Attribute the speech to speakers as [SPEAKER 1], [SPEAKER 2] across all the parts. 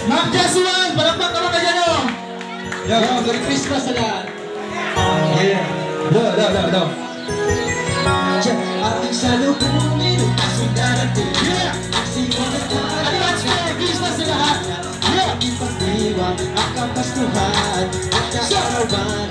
[SPEAKER 1] Ma'am Jesuan, palakpak naman kayo no?
[SPEAKER 2] Yo, Merry Christmas sa lahat.
[SPEAKER 1] Yeah. No.
[SPEAKER 2] Ating salubungin, ating darating. Ang simon at
[SPEAKER 1] Advance Merry Christmas sa lahat.
[SPEAKER 2] ang ipagdiwang, ang kapastuhan, at kaarawan.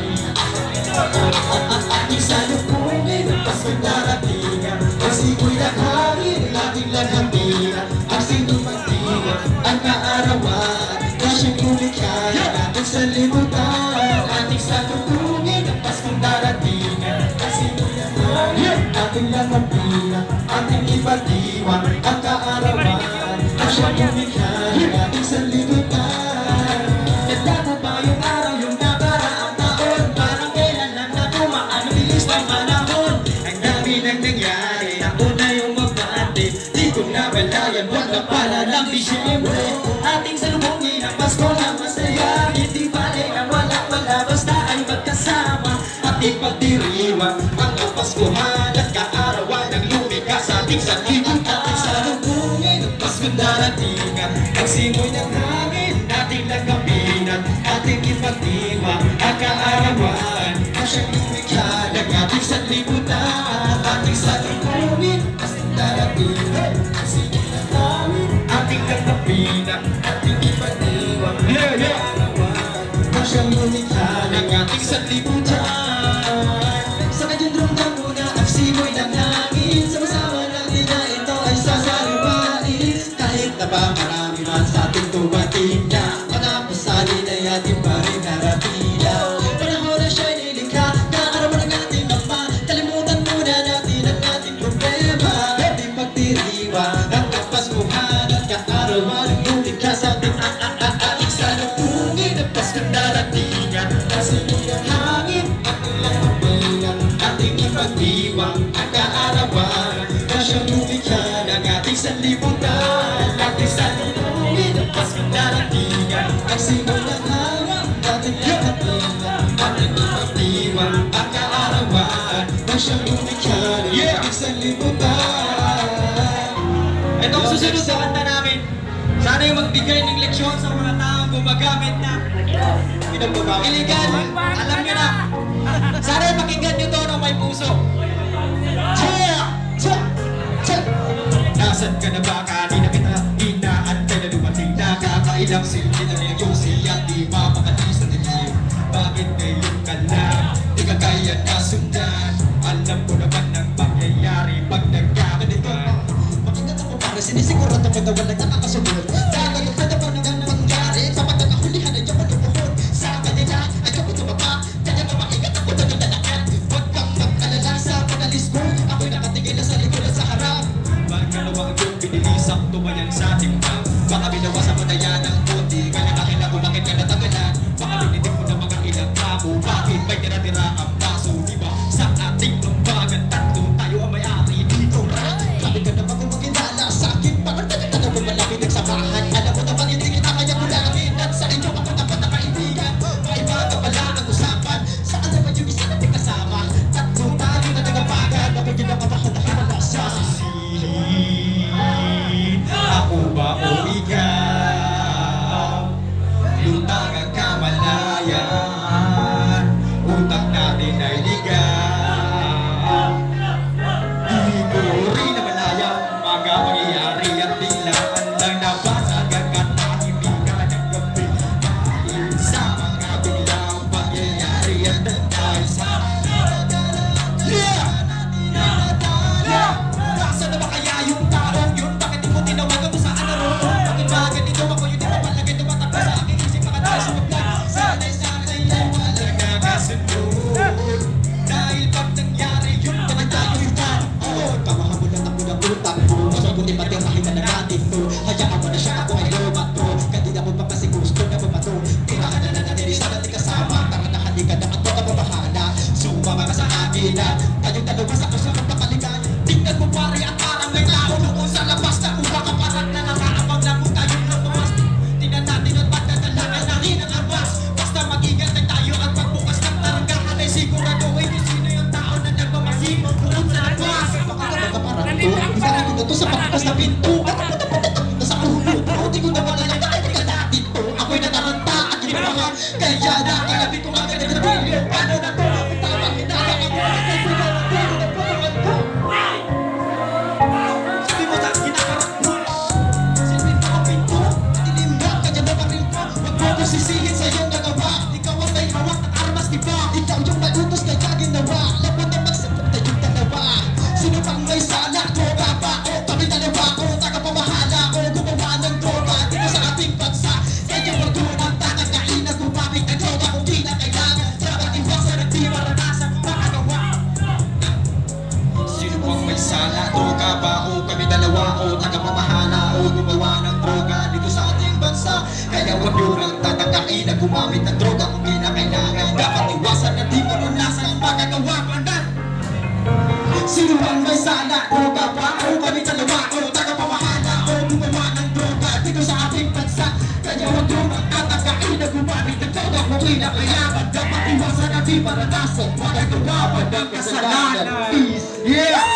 [SPEAKER 2] At ating salubungin, ating darating. Ang simoy ng hangin, ating lagambira. Ang simon pagdiwang, ang kaarawan. Kasyang lumikha natin sa libutan. Ating salubungin, Paskong darating. Ang simoy ng hangin, ating lagambira. Ating ipagdiwang, ang kaarawan. Kasyang lumikha natin sa libutan. Ganda mo ba yung araw, yung nabaraang taon? Parang kailan lang na tumaan, bilis ng panahon. Ang dami nang nangyari, ako na yung magpaante. Di ko nabalayan, wag na pala lang Disyembre. Ating salubungin ang Pasko na masaya. Hindi bale na wala, basta ay magkasama. Ating pagdiriwang ang kapaskuhan at kaarawan ng lumikha sa ating sanlibutan. Ating salubungin ang Paskong darating. Ang simoy ng hangin, ating lagambinat, ating ipagdiwang ang kaarawan. Ang siyang lumikha ng ating sanlibutan. Ating salubungin, Paskong darating. Ang simoy ng hangin, ating lagambinat, ating ipagdiwang ang kaarawan. Ang siyang lumikha ng ating sanlibutan. Sa kanyang drumdam muna ang simoy ng hangin. Sama-sama natin na ito ay sasaliwain. Kahit na ba marami man sa ating tumating na mga pasalin ay ating pa rin harapila. Panahon na siya'y nilikha, kaarawan ng ating ama. Kalimutan muna natin ang ating problema. Ating pagdiriwang ang kapaskuhan at kaarawan ng lumikha sa ating ating salubungin ang Paskong darating. Ang simoy ng hangin, ating lagambinat, ating ipagdiwang ang kaarawan. Kasyang lumikha ng ating sanlibutan. Ating salubungin ang Paskong darating. Ang simoy ng hangin, ating lagambinat, ating ipagdiwang ang kaarawan. Kasyang lumikha ng ating sanlibutan.
[SPEAKER 3] Ito ang susunod na kanta namin. Sana yung magbigay ng leksyon sa mga taong gumagamit na iligan. Alam nyo na. Sana yung pakinggan nyo to ng may puso.
[SPEAKER 2] Nasaan ka na ba? Kanina kita inaantay na dumating na. Kakailang silbi na yung Yossi at di mapakati sa dilim. Bakit ngayon ka lang? Di ka kaya nasundan. Alam ko naman ang mangyayari pag nagkaganito. Makigat ako pare, sinisigurado ko na walang nakakasunod. Dahil yung kada pa naman mangyari sa pagkakahulihan ay yung pagkapuhod. Sa kanila ay kapag tumapa. Kaya nga makigat ako na nilalakan. Huwag kang mag-alala sa panalis mo. Ako'y nakatigil na sa likod at sa harap. Magkalawang yung pinilisang tumayan sa ating pang. Baka binawasan mo na yan ang konti. Kaya akin ako bakit ka natagalan. Baka binitin mo na mga ilang tabo. Bakit may tira-tira ang baso? Diba sa ating lumbagan tatlo tayo ang may-ari dito. Sabi ka naman kung magkilala sa akin. Bakit ka mo malaki nagsamahan? Alam mo naman hindi kita kaya kulangin. At sa inyo ako dapat na kaibigan. Maiba ka pala ang usapan. Saan naman yung isa natin kasama? Tatlo tayo na nagapagan. Bakit ginapapakot na kinalasa? Ako ba o ikaw?
[SPEAKER 3] Kaya huwag nyo magtatakain na gumamit ng droga kung kinakailangan. Dapat iwasan na di marunasan ang magagawa pa na. Sino ang may sala? Droga ba? O kami dalawa? O tagapamahala? O gumawa ng droga dito sa ating bansa? Kaya huwag nyo magtatakain na gumamit ng droga kung kinakailangan. Dapat iwasan na di marunasan ang magagawa pa ng kasalanan. Peace! Yeah!